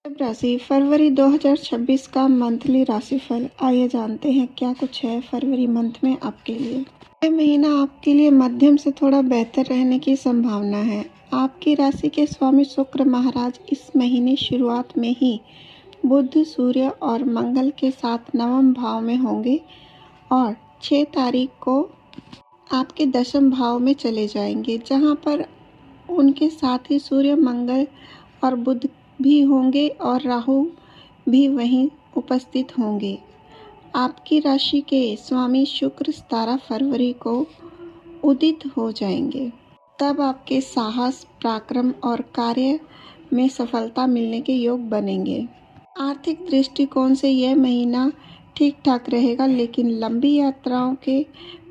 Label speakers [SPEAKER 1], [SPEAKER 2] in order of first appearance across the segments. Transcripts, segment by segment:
[SPEAKER 1] वृषभ राशि फरवरी 2026 का मंथली राशिफल। आइए जानते हैं क्या कुछ है फरवरी मंथ में आपके लिए। यह महीना आपके लिए मध्यम से थोड़ा बेहतर रहने की संभावना है। आपकी राशि के स्वामी शुक्र महाराज इस महीने शुरुआत में ही बुध, सूर्य और मंगल के साथ नवम भाव में होंगे और 6 तारीख को आपके दशम भाव में चले जाएंगे, जहां पर उनके साथ ही सूर्य, मंगल और बुध भी होंगे और राहु भी वहीं उपस्थित होंगे। आपकी राशि के स्वामी शुक्र 17 फरवरी को उदित हो जाएंगे। तब आपके साहस, पराक्रम और कार्य में सफलता मिलने के योग बनेंगे। आर्थिक दृष्टिकोण से यह महीना ठीक ठाक रहेगा, लेकिन लंबी यात्राओं के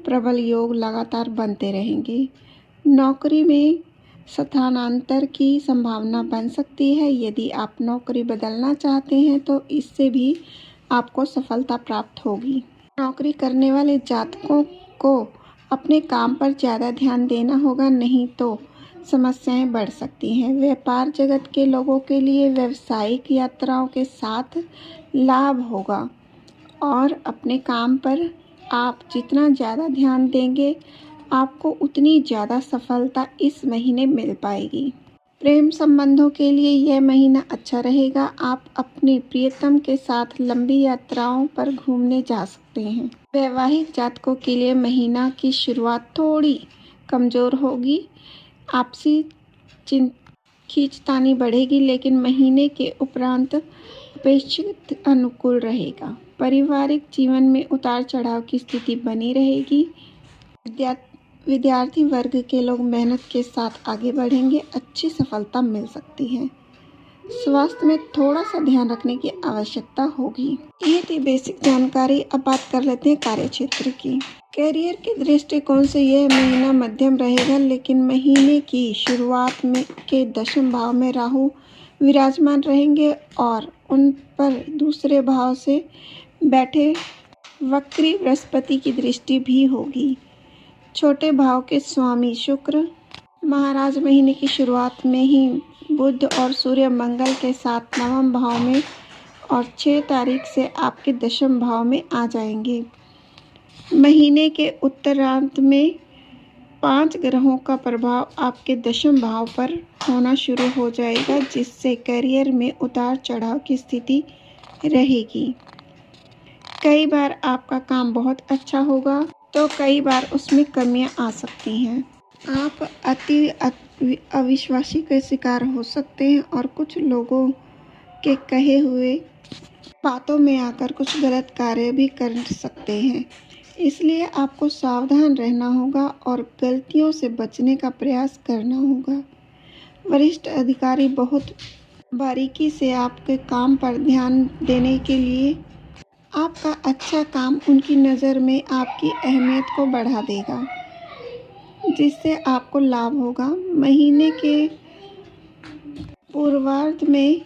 [SPEAKER 1] प्रबल योग लगातार बनते रहेंगे। नौकरी में स्थानांतर की संभावना बन सकती है। यदि आप नौकरी बदलना चाहते हैं तो इससे भी आपको सफलता प्राप्त होगी। नौकरी करने वाले जातकों को अपने काम पर ज़्यादा ध्यान देना होगा, नहीं तो समस्याएं बढ़ सकती हैं। व्यापार जगत के लोगों के लिए व्यावसायिक यात्राओं के साथ लाभ होगा और अपने काम पर आप जितना ज़्यादा ध्यान देंगे, आपको उतनी ज़्यादा सफलता इस महीने मिल पाएगी। प्रेम संबंधों के लिए यह महीना अच्छा रहेगा। आप अपने प्रियतम के साथ लंबी यात्राओं पर घूमने जा सकते हैं। वैवाहिक जातकों के लिए महीना की शुरुआत थोड़ी कमज़ोर होगी। आपसी खींचतानी बढ़ेगी, लेकिन महीने के उपरांत अपेक्षित अनुकूल रहेगा। पारिवारिक जीवन में उतार चढ़ाव की स्थिति बनी रहेगी। विद्यार्थी वर्ग के लोग मेहनत के साथ आगे बढ़ेंगे। अच्छी सफलता मिल सकती है। स्वास्थ्य में थोड़ा सा ध्यान रखने की आवश्यकता होगी। ये थी बेसिक जानकारी। अब बात कर लेते हैं कार्यक्षेत्र की। कैरियर के दृष्टिकोण से यह महीना मध्यम रहेगा, लेकिन महीने की शुरुआत में के दशम भाव में राहु विराजमान रहेंगे और उन पर दूसरे भाव से बैठे वक्री बृहस्पति की दृष्टि भी होगी। छोटे भाव के स्वामी शुक्र महाराज महीने की शुरुआत में ही बुध और सूर्य, मंगल के साथ नवम भाव में और 6 तारीख से आपके दशम भाव में आ जाएंगे। महीने के उत्तरार्ध में 5 ग्रहों का प्रभाव आपके दशम भाव पर होना शुरू हो जाएगा, जिससे करियर में उतार चढ़ाव की स्थिति रहेगी। कई बार आपका काम बहुत अच्छा होगा तो कई बार उसमें कमियां आ सकती हैं। आप अति अविश्वासी के शिकार हो सकते हैं और कुछ लोगों के कहे हुए बातों में आकर कुछ गलत कार्य भी कर सकते हैं। इसलिए आपको सावधान रहना होगा और गलतियों से बचने का प्रयास करना होगा। वरिष्ठ अधिकारी बहुत बारीकी से आपके काम पर ध्यान देने के लिए आपका अच्छा काम उनकी नज़र में आपकी अहमियत को बढ़ा देगा, जिससे आपको लाभ होगा। महीने के पूर्वार्ध में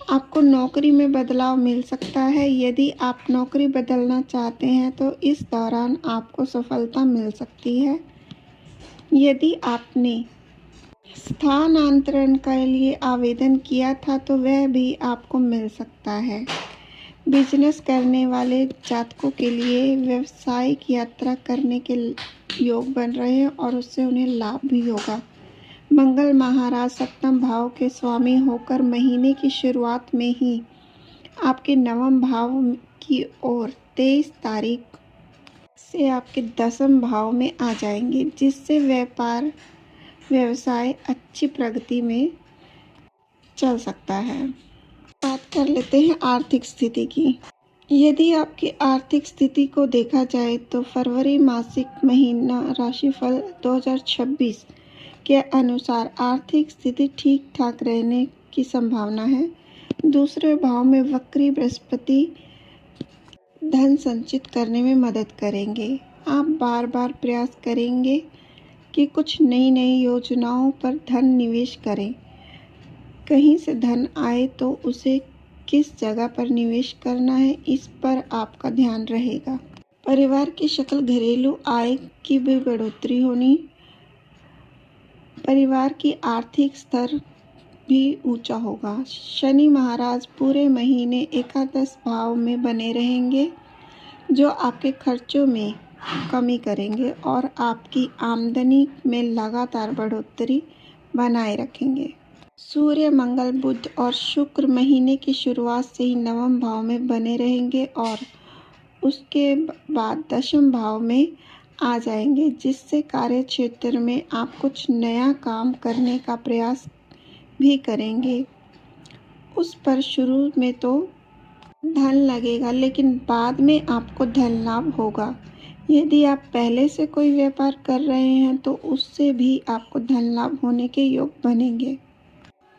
[SPEAKER 1] आपको नौकरी में बदलाव मिल सकता है। यदि आप नौकरी बदलना चाहते हैं तो इस दौरान आपको सफलता मिल सकती है। यदि आपने स्थानांतरण के लिए आवेदन किया था तो वह भी आपको मिल सकता है। बिजनेस करने वाले जातकों के लिए व्यावसायिक यात्रा करने के योग बन रहे हैं और उससे उन्हें लाभ भी होगा। मंगल महाराज सप्तम भाव के स्वामी होकर महीने की शुरुआत में ही आपके नवम भाव की ओर 23 तारीख से आपके दशम भाव में आ जाएंगे, जिससे व्यापार व्यवसाय अच्छी प्रगति में चल सकता है। बात कर लेते हैं आर्थिक स्थिति की। यदि आपकी आर्थिक स्थिति को देखा जाए तो फरवरी मासिक महीना राशिफल 2026 के अनुसार आर्थिक स्थिति ठीक ठाक रहने की संभावना है। दूसरे भाव में वक्री बृहस्पति धन संचित करने में मदद करेंगे। आप बार बार प्रयास करेंगे कि कुछ नई योजनाओं पर धन निवेश करें। कहीं से धन आए तो उसे किस जगह पर निवेश करना है, इस पर आपका ध्यान रहेगा। परिवार की शक्ल, घरेलू आय की भी बढ़ोतरी होनी। परिवार की आर्थिक स्तर भी ऊंचा होगा। शनि महाराज पूरे महीने एकादश भाव में बने रहेंगे, जो आपके खर्चों में कमी करेंगे और आपकी आमदनी में लगातार बढ़ोतरी बनाए रखेंगे। सूर्य, मंगल, बुध और शुक्र महीने की शुरुआत से ही नवम भाव में बने रहेंगे और उसके बाद दशम भाव में आ जाएंगे, जिससे कार्य क्षेत्र में आप कुछ नया काम करने का प्रयास भी करेंगे। उस पर शुरू में तो धन लगेगा, लेकिन बाद में आपको धन लाभ होगा। यदि आप पहले से कोई व्यापार कर रहे हैं तो उससे भी आपको धन लाभ होने के योग बनेंगे।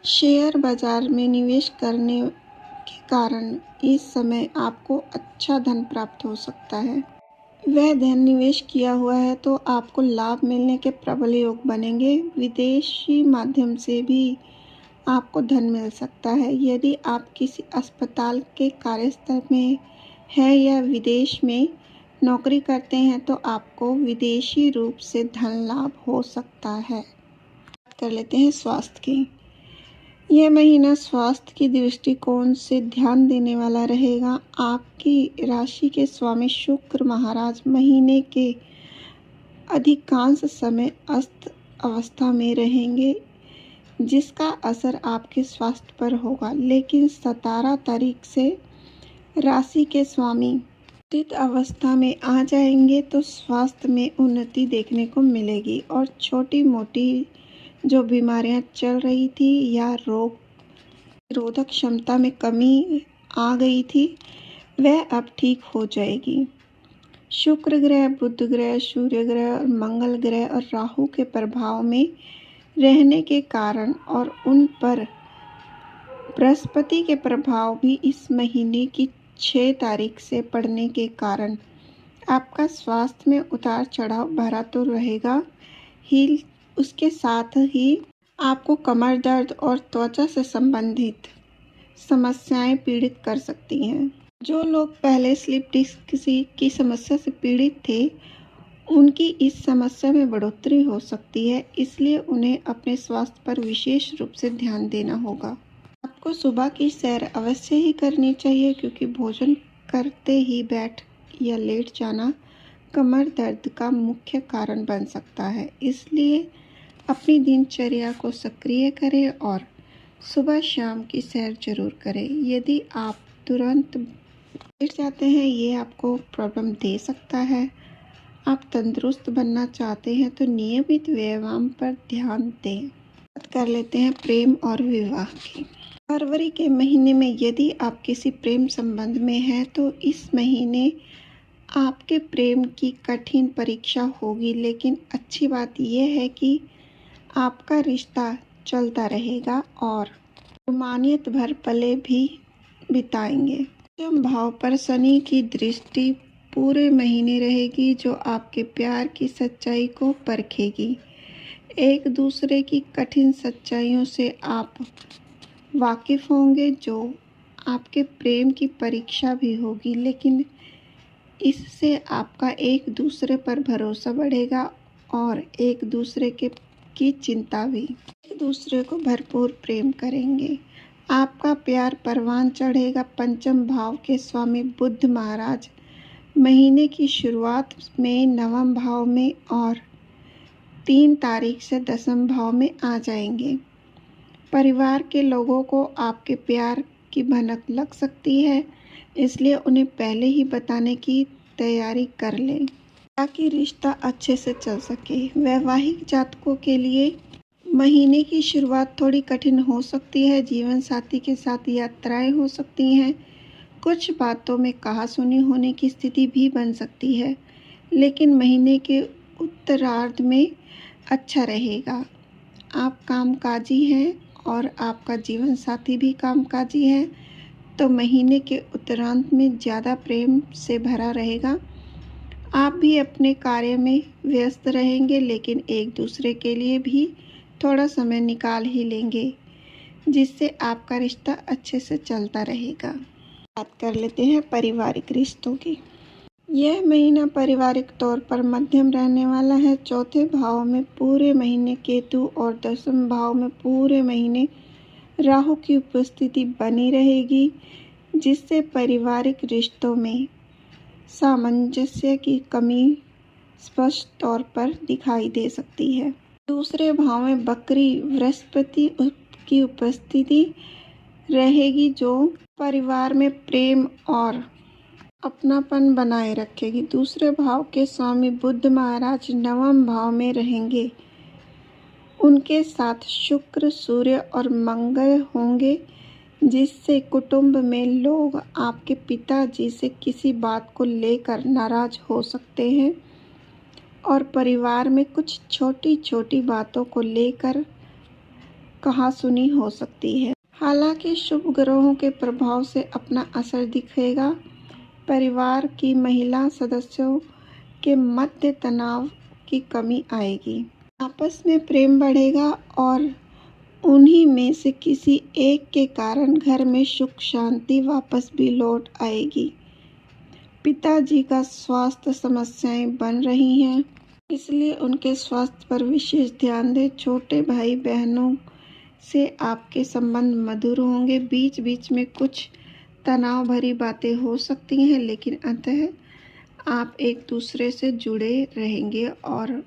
[SPEAKER 1] शेयर बाजार में निवेश करने के कारण इस समय आपको अच्छा धन प्राप्त हो सकता है। वह धन निवेश किया हुआ है तो आपको लाभ मिलने के प्रबल योग बनेंगे। विदेशी माध्यम से भी आपको धन मिल सकता है। यदि आप किसी अस्पताल के कार्यस्थल में हैं या विदेश में नौकरी करते हैं तो आपको विदेशी रूप से धन लाभ हो सकता है। बात कर लेते हैं स्वास्थ्य की। यह महीना स्वास्थ्य की दृष्टिकोण से ध्यान देने वाला रहेगा। आपकी राशि के स्वामी शुक्र महाराज महीने के अधिकांश समय अस्त अवस्था में रहेंगे, जिसका असर आपके स्वास्थ्य पर होगा। लेकिन 17 तारीख से राशि के स्वामी स्थित अवस्था में आ जाएंगे तो स्वास्थ्य में उन्नति देखने को मिलेगी और छोटी मोटी जो बीमारियां चल रही थी या रोग निरोधक क्षमता में कमी आ गई थी, वह अब ठीक हो जाएगी। शुक्र ग्रह, बुध ग्रह, सूर्य ग्रह और मंगल ग्रह और राहु के प्रभाव में रहने के कारण और उन पर बृहस्पति के प्रभाव भी इस महीने की 6 तारीख से पड़ने के कारण आपका स्वास्थ्य में उतार चढ़ाव भरा तो रहेगा ही, उसके साथ ही आपको कमर दर्द और त्वचा से संबंधित समस्याएं पीड़ित कर सकती हैं। जो लोग पहले स्लिप डिस्क की समस्या से पीड़ित थे, उनकी इस समस्या में बढ़ोतरी हो सकती है, इसलिए उन्हें अपने स्वास्थ्य पर विशेष रूप से ध्यान देना होगा। आपको सुबह की सैर अवश्य ही करनी चाहिए, क्योंकि भोजन करते ही बैठ या लेट जाना कमर दर्द का मुख्य कारण बन सकता है। इसलिए अपनी दिनचर्या को सक्रिय करें और सुबह शाम की सैर जरूर करें। यदि आप तुरंत लेट जाते हैं, ये आपको प्रॉब्लम दे सकता है। आप तंदुरुस्त बनना चाहते हैं तो नियमित व्यायाम पर ध्यान दें। बात कर लेते हैं प्रेम और विवाह की। फरवरी के महीने में यदि आप किसी प्रेम संबंध में हैं तो इस महीने आपके प्रेम की कठिन परीक्षा होगी, लेकिन अच्छी बात यह है कि आपका रिश्ता चलता रहेगा और रोमानियत भर पले भी बिताएंगे। पंचम भाव पर शनि की दृष्टि पूरे महीने रहेगी, जो आपके प्यार की सच्चाई को परखेगी। एक दूसरे की कठिन सच्चाइयों से आप वाकिफ होंगे, जो आपके प्रेम की परीक्षा भी होगी, लेकिन इससे आपका एक दूसरे पर भरोसा बढ़ेगा और एक दूसरे की चिंता भी। एक दूसरे को भरपूर प्रेम करेंगे। आपका प्यार परवान चढ़ेगा। पंचम भाव के स्वामी बुध महाराज महीने की शुरुआत में नवम भाव में और 3 तारीख से दसम भाव में आ जाएंगे। परिवार के लोगों को आपके प्यार की भनक लग सकती है, इसलिए उन्हें पहले ही बताने की तैयारी कर लें ताकि रिश्ता अच्छे से चल सके। वैवाहिक जातकों के लिए महीने की शुरुआत थोड़ी कठिन हो सकती है। जीवन साथी के साथ यात्राएं हो सकती हैं। कुछ बातों में कहा-सुनी होने की स्थिति भी बन सकती है, लेकिन महीने के उत्तरार्ध में अच्छा रहेगा। आप कामकाजी हैं और आपका जीवन साथी भी कामकाजी है, तो महीने के उत्तरार्ध में ज़्यादा प्रेम से भरा रहेगा। आप भी अपने कार्य में व्यस्त रहेंगे, लेकिन एक दूसरे के लिए भी थोड़ा समय निकाल ही लेंगे, जिससे आपका रिश्ता अच्छे से चलता रहेगा। बात कर लेते हैं पारिवारिक रिश्तों की। यह महीना पारिवारिक तौर पर मध्यम रहने वाला है। चौथे भाव में पूरे महीने केतु और दसम भाव में पूरे महीने राहु की उपस्थिति बनी रहेगी, जिससे पारिवारिक रिश्तों में सामंजस्य की कमी स्पष्ट तौर पर दिखाई दे सकती है। दूसरे भाव में बकरी बृहस्पति की उपस्थिति रहेगी, जो परिवार में प्रेम और अपनापन बनाए रखेगी। दूसरे भाव के स्वामी बुध महाराज नवम भाव में रहेंगे। उनके साथ शुक्र, सूर्य और मंगल होंगे, जिससे कुटुंब में लोग आपके पिताजी से किसी बात को लेकर नाराज हो सकते हैं और परिवार में कुछ छोटी छोटी बातों को लेकर कहासुनी हो सकती है। हालांकि शुभ ग्रहों के प्रभाव से अपना असर दिखेगा। परिवार की महिला सदस्यों के मध्य तनाव की कमी आएगी। आपस में प्रेम बढ़ेगा और उन्हीं में से किसी एक के कारण घर में सुख शांति वापस भी लौट आएगी। पिताजी का स्वास्थ्य समस्याएं बन रही हैं, इसलिए उनके स्वास्थ्य पर विशेष ध्यान दें। छोटे भाई बहनों से आपके संबंध मधुर होंगे। बीच बीच में कुछ तनाव भरी बातें हो सकती हैं, लेकिन अंततः आप एक दूसरे से जुड़े रहेंगे और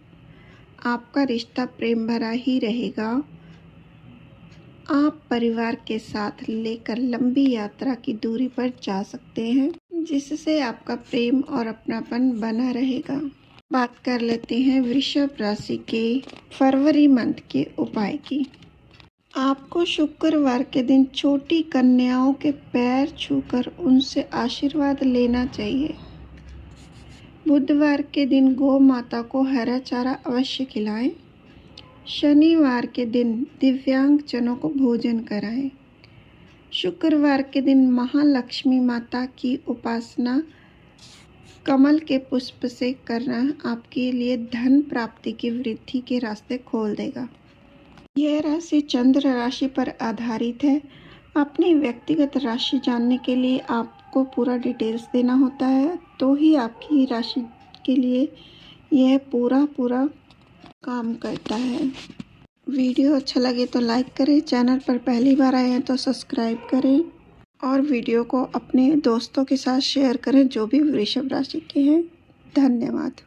[SPEAKER 1] आपका रिश्ता प्रेम भरा ही रहेगा। आप परिवार के साथ लेकर लंबी यात्रा की दूरी पर जा सकते हैं, जिससे आपका प्रेम और अपनापन बना रहेगा। बात कर लेते हैं वृषभ राशि के फरवरी मंथ के उपाय की। आपको शुक्रवार के दिन छोटी कन्याओं के पैर छूकर उनसे आशीर्वाद लेना चाहिए। बुधवार के दिन गौ माता को हरा चारा अवश्य खिलाएं। शनिवार के दिन दिव्यांगजनों को भोजन कराएं। शुक्रवार के दिन महालक्ष्मी माता की उपासना कमल के पुष्प से करना आपके लिए धन प्राप्ति की वृद्धि के रास्ते खोल देगा। यह राशि चंद्र राशि पर आधारित है। अपनी व्यक्तिगत राशि जानने के लिए आपको पूरा डिटेल्स देना होता है, तो ही आपकी राशि के लिए यह पूरा काम करता है। वीडियो अच्छा लगे तो लाइक करें, चैनल पर पहली बार आए हैं तो सब्सक्राइब करें और वीडियो को अपने दोस्तों के साथ शेयर करें जो भी वृषभ राशि के हैं। धन्यवाद।